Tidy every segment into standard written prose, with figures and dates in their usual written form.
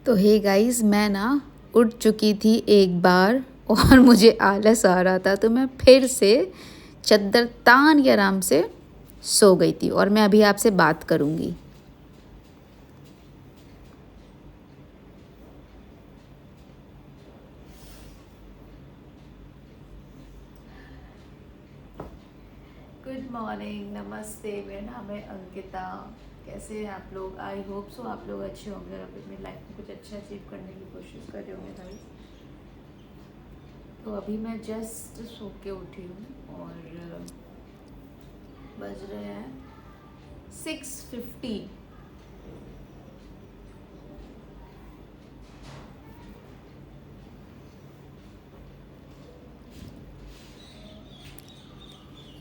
तो hey guys, मैं ना उठ चुकी थी एक बार और मुझे आलस आ रहा था, तो मैं फिर से चद्दर तान के आराम से सो गई थी और मैं अभी आपसे बात करूँगी। गुड मॉर्निंग, नमस्ते। मेरा नाम है अंकिता। कैसे हैं आप लोग? आई होप सो आप लोग अच्छे होंगे और अपनी लाइफ में कुछ अच्छा अचीव करने की कोशिश कर रहे होंगे गाइस। तो अभी मैं जस्ट सो के उठी हूँ और बज रहे हैं 6:50।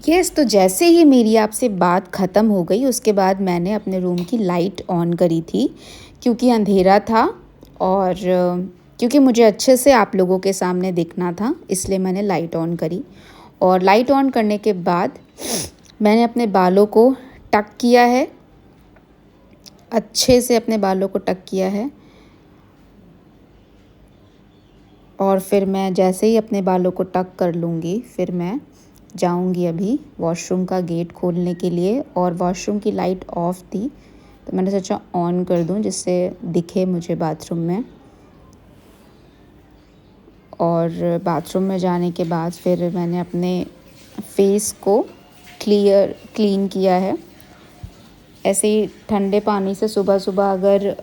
यस, तो जैसे ही मेरी आपसे बात ख़त्म हो गई उसके बाद मैंने अपने रूम की लाइट ऑन करी थी, क्योंकि अंधेरा था और क्योंकि मुझे अच्छे से आप लोगों के सामने दिखना था, इसलिए मैंने लाइट ऑन करी। और लाइट ऑन करने के बाद मैंने अपने बालों को टक किया है, अच्छे से अपने बालों को टक किया है। और फिर मैं जैसे ही अपने बालों को टक कर लूँगी फिर मैं जाऊंगी अभी वॉशरूम का गेट खोलने के लिए। और वॉशरूम की लाइट ऑफ थी तो मैंने सोचा ऑन कर दूं जिससे दिखे मुझे बाथरूम में। और बाथरूम में जाने के बाद फिर मैंने अपने फेस को क्लीन किया है। ऐसे ही ठंडे पानी से सुबह सुबह अगर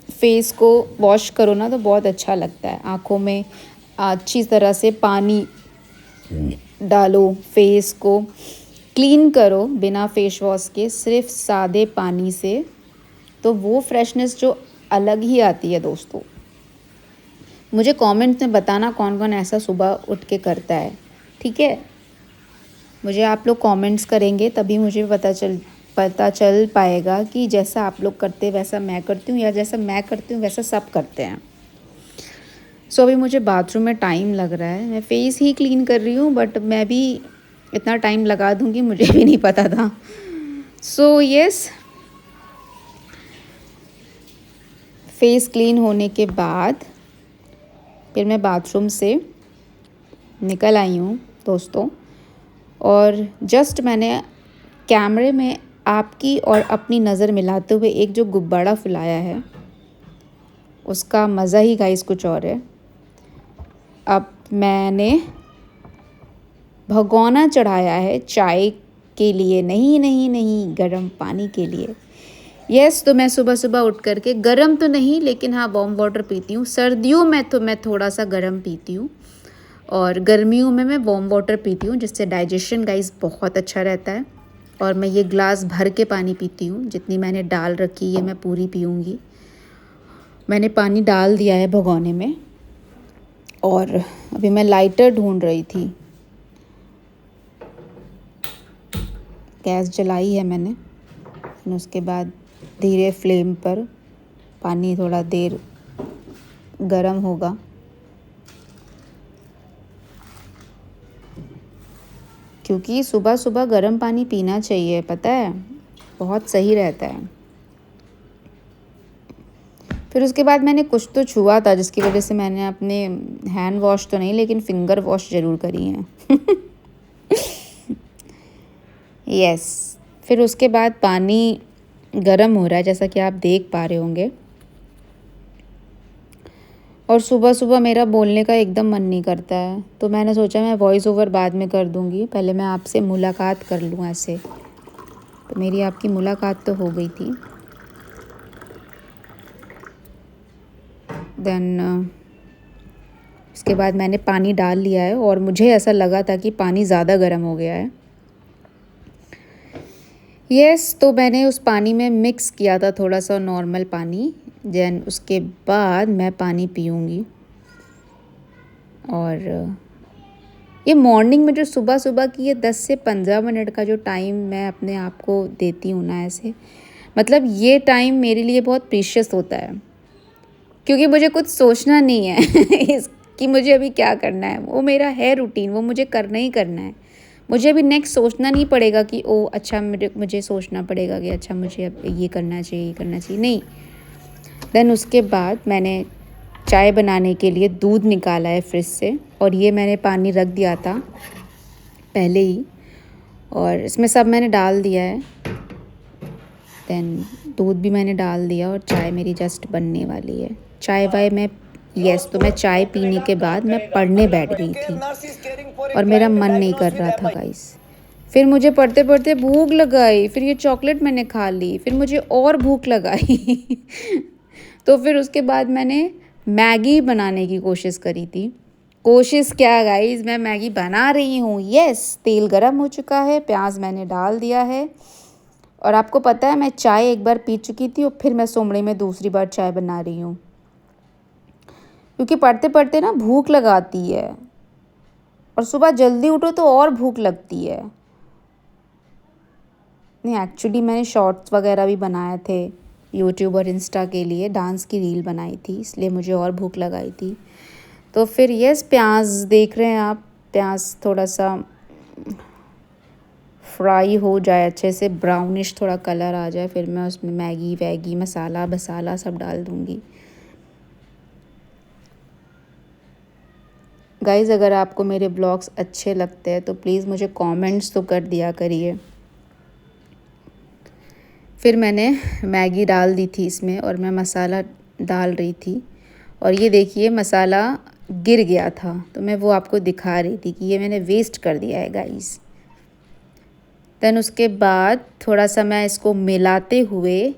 फेस को वॉश करो ना तो बहुत अच्छा लगता है। आँखों में अच्छी तरह से पानी डालो, फेस को क्लीन करो बिना फेस वॉश के, सिर्फ सादे पानी से, तो वो फ्रेशनेस जो अलग ही आती है दोस्तों। मुझे कमेंट में बताना कौन कौन ऐसा सुबह उठ के करता है, ठीक है? मुझे आप लोग कमेंट्स करेंगे तभी मुझे पता चल पाएगा कि जैसा आप लोग करते वैसा मैं करती हूँ या जैसा मैं करती हूँ वैसा सब करते हैं। सो अभी मुझे बाथरूम में टाइम लग रहा है, मैं फेस ही क्लीन कर रही हूँ बट मैं भी इतना टाइम लगा दूँगी मुझे भी नहीं पता था। सो यस, फेस क्लीन होने के बाद फिर मैं बाथरूम से निकल आई हूँ दोस्तों। और जस्ट मैंने कैमरे में आपकी और अपनी नज़र मिलाते हुए एक जो गुब्बारा फुलाया है उसका मज़ा ही गाइस कुछ और है। अब मैंने भगोना चढ़ाया है चाय के लिए, नहीं गर्म पानी के लिए। यस, तो मैं सुबह सुबह उठ करके गर्म तो नहीं लेकिन हाँ वार्म वाटर पीती हूँ। सर्दियों में तो मैं थोड़ा सा गर्म पीती हूँ और गर्मियों में मैं वार्म वाटर पीती हूँ, जिससे डाइजेशन गाइस बहुत अच्छा रहता है। और मैं ये ग्लास भर के पानी पीती हूँ, जितनी मैंने डाल रखी है मैं पूरी पीऊँगी। मैंने पानी डाल दिया है भगोने में और अभी मैं लाइटर ढूंढ रही थी। गैस जलाई है मैंने, उसके बाद धीरे फ्लेम पर पानी थोड़ा देर गरम होगा। क्योंकि सुबह सुबह गर्म पानी पीना चाहिए, पता है, बहुत सही रहता है। फिर उसके बाद मैंने कुछ तो छुआ था जिसकी वजह से मैंने अपने हैंड वॉश तो नहीं लेकिन फिंगर वॉश ज़रूर करी हैं। यस, फिर उसके बाद पानी गरम हो रहा है जैसा कि आप देख पा रहे होंगे। और सुबह सुबह मेरा बोलने का एकदम मन नहीं करता है, तो मैंने सोचा मैं वॉइस ओवर बाद में कर दूँगी, पहले मैं आपसे मुलाकात कर लूँ ऐसे। तो मेरी आपकी मुलाकात तो हो गई थी। देन उसके बाद मैंने पानी डाल लिया है और मुझे ऐसा लगा था कि पानी ज़्यादा गर्म हो गया है। यस, तो मैंने उस पानी में मिक्स किया था थोड़ा सा नॉर्मल पानी। देन उसके बाद मैं पानी पीऊँगी। और ये मॉर्निंग में जो सुबह सुबह की ये 10 से 15 मिनट का जो टाइम मैं अपने आप को देती हूँ ना, ऐसे मतलब ये टाइम मेरे लिए बहुत प्रीशियस होता है, क्योंकि मुझे कुछ सोचना नहीं है कि मुझे अभी क्या करना है। वो मेरा है रूटीन, वो मुझे करना ही करना है। मुझे अभी नेक्स्ट सोचना नहीं पड़ेगा कि ओ अच्छा मुझे सोचना पड़ेगा कि अच्छा मुझे अब ये करना चाहिए, ये करना चाहिए, नहीं। देन उसके बाद मैंने चाय बनाने के लिए दूध निकाला है फ्रिज से, और ये मैंने पानी रख दिया था पहले ही, और इसमें सब मैंने डाल दिया है। देन दूध भी मैंने डाल दिया और चाय मेरी जस्ट बनने वाली है। चाय वाय मैं तो मैं चाय पीने के बाद मैं पढ़ने बैठ गई थी और मेरा मन नहीं कर रहा था गाइस। फिर मुझे पढ़ते पढ़ते भूख लगाई, फिर ये चॉकलेट मैंने खा ली, फिर मुझे और भूख लगाई तो फिर उसके बाद मैंने मैगी बनाने की कोशिश करी थी। कोशिश क्या गाइस, मैं मैगी बना रही हूँ। यस, तेल गरम हो चुका है, प्याज मैंने डाल दिया है, और आपको पता है मैं चाय एक बार पी चुकी थी और फिर मैं सोमड़ी में दूसरी बार चाय बना रही हूँ, क्योंकि पढ़ते पढ़ते ना भूख लगाती है, और सुबह जल्दी उठो तो और भूख लगती है। नहीं, एक्चुअली मैंने शॉर्ट्स वगैरह भी बनाए थे यूट्यूब और इंस्टा के लिए, डांस की रील बनाई थी, इसलिए मुझे और भूख लगाई थी। तो फिर यस, प्याज देख रहे हैं आप, प्याज थोड़ा सा फ्राई हो जाए अच्छे से, ब्राउनिश थोड़ा कलर आ जाए, फिर मैं उसमें मैगी वैगी मसाला बसाला सब डाल दूँगी। गाइज़, अगर आपको मेरे ब्लॉग्स अच्छे लगते हैं तो प्लीज़ मुझे कमेंट्स तो कर दिया करिए। फिर मैंने मैगी डाल दी थी इसमें और मैं मसाला डाल रही थी, और ये देखिए मसाला गिर गया था, तो मैं वो आपको दिखा रही थी कि ये मैंने वेस्ट कर दिया है गाइज़। देन उसके बाद थोड़ा सा मैं इसको मिलाते हुए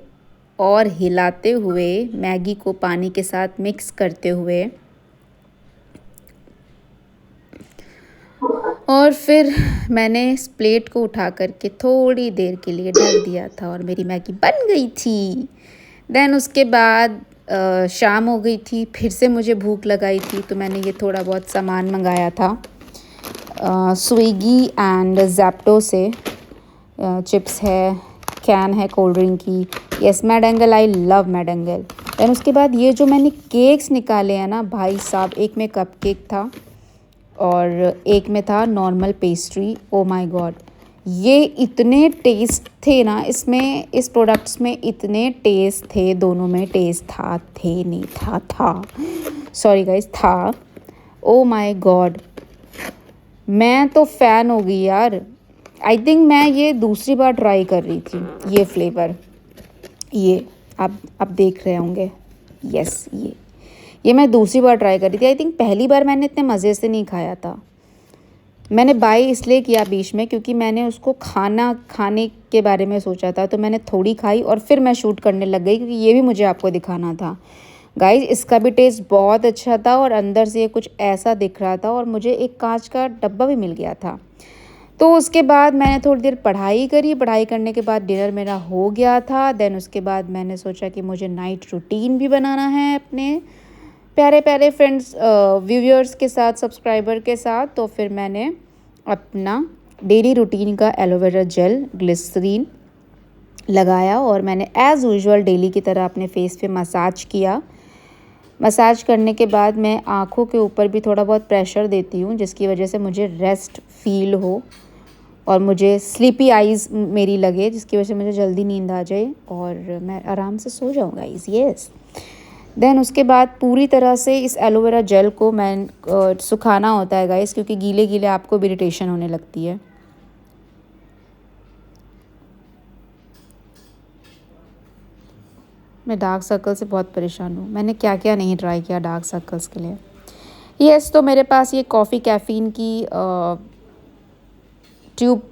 और हिलाते हुए, मैगी को पानी के साथ मिक्स करते हुए, और फिर मैंने इस प्लेट को उठा करके थोड़ी देर के लिए ढक दिया था और मेरी मैगी बन गई थी। देन उसके बाद शाम हो गई थी, फिर से मुझे भूख लगाई थी, तो मैंने ये थोड़ा बहुत सामान मंगाया था स्विगी एंड ज़ेप्टो से। चिप्स है, कैन है कोल्ड ड्रिंक की। Yes, Mad Angles, I love Mad Angles. Then उसके बाद ये जो मैंने केक्स निकाले हैं ना भाई साहब, एक में कप केक था और एक में था normal pastry. Oh my God, ये इतने टेस्ट थे ना इसमें, इस प्रोडक्ट्स में इतने टेस्ट थे, दोनों में टेस्ट था, थे नहीं था सॉरी गाइस, था। ओ माय गॉड, मैं तो फ़ैन हो गई यार। आई थिंक मैं ये दूसरी बार ट्राई कर रही थी ये फ्लेवर, ये आप देख रहे होंगे। यस, ये मैं दूसरी बार ट्राई कर रही थी। आई थिंक पहली बार मैंने इतने मज़े से नहीं खाया था। मैंने बाई इसलिए किया बीच में क्योंकि मैंने उसको खाने के बारे में सोचा था, तो मैंने थोड़ी खाई और फिर मैं शूट करने लग गई, क्योंकि ये भी मुझे आपको दिखाना था। गाइस, इसका भी टेस्ट बहुत अच्छा था और अंदर से ये कुछ ऐसा दिख रहा था, और मुझे एक कांच का डब्बा भी मिल गया था। तो उसके बाद मैंने थोड़ी देर पढ़ाई करी, पढ़ाई करने के बाद डिनर मेरा हो गया था। देन उसके बाद मैंने सोचा कि मुझे नाइट रूटीन भी बनाना है अपने प्यारे प्यारे फ्रेंड्स व्यूअर्स के साथ, सब्सक्राइबर के साथ। तो फिर मैंने अपना डेली रूटीन का एलोवेरा जेल ग्लिसरीन लगाया और मैंने एज़ यूजुअल डेली की तरह अपने फेस पे मसाज किया। मसाज करने के बाद मैं आँखों के ऊपर भी थोड़ा बहुत प्रेशर देती हूँ, जिसकी वजह से मुझे रेस्ट फील हो और मुझे स्लीपी आइज़ मेरी लगे, जिसकी वजह से मुझे जल्दी नींद आ जाए और मैं आराम से सो जाऊँ गाइस। यस, देन उसके बाद पूरी तरह से इस एलोवेरा जेल को मैं सुखाना होता है गाइस, क्योंकि गीले गीले आपको भी इरिटेशन होने लगती है। मैं डार्क सर्कल से बहुत परेशान हूँ। मैंने क्या क्या नहीं ट्राई किया डार्क सर्कल्स के लिए। यस, तो मेरे पास ये कॉफ़ी कैफ़ीन की ट्यूब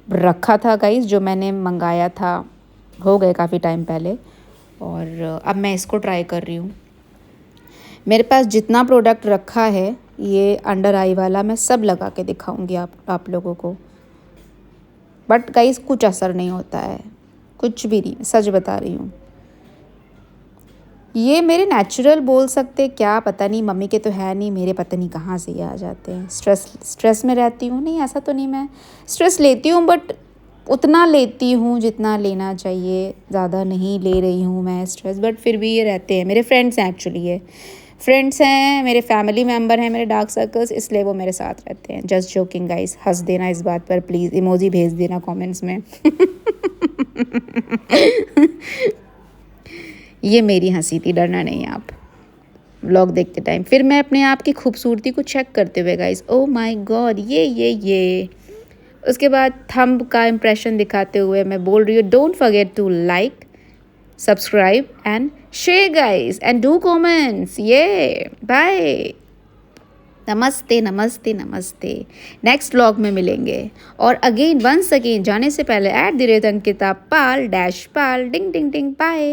रखा था गाइस, जो मैंने मंगाया था, हो गए काफ़ी टाइम पहले, और अब मैं इसको ट्राई कर रही हूँ। मेरे पास जितना प्रोडक्ट रखा है ये अंडर आई वाला, मैं सब लगा के दिखाऊंगी आप लोगों को, बट गाइस कुछ असर नहीं होता है, कुछ भी नहीं, सच बता रही हूँ। ये मेरे नेचुरल बोल सकते, क्या पता नहीं, मम्मी के तो है नहीं, मेरे पता नहीं कहाँ से ये आ जाते हैं। स्ट्रेस में रहती हूँ, नहीं ऐसा तो नहीं, मैं स्ट्रेस लेती हूँ बट उतना लेती हूँ जितना लेना चाहिए, ज़्यादा नहीं ले रही हूँ मैं स्ट्रेस, बट फिर भी ये रहते हैं। मेरे फ्रेंड्स हैं एक्चुअली, ये फ्रेंड्स हैं, मेरे फैमिली मेम्बर हैं, मेरे डार्क सर्कल्स, इसलिए वो मेरे साथ रहते हैं। जस्ट जोकिंग गाइस, हंस देना इस बात पर प्लीज़, इमोजी भेज देना कमेंट्स में ये मेरी हंसी थी, डरना नहीं आप व्लॉग देखते टाइम। फिर मैं अपने आप की खूबसूरती को चेक करते हुए गाइस, ओ माय गॉड ये। उसके बाद थंब का इम्प्रेशन दिखाते हुए मैं बोल रही हूँ, don't forget to like, subscribe and share guys and do comments. ये बाय, नमस्ते नमस्ते नमस्ते। नेक्स्ट व्लॉग में मिलेंगे। और अगेन वंस अगेन जाने से पहले @अंकिता पाल _ पाल डिंग डिंग डिंग बाय।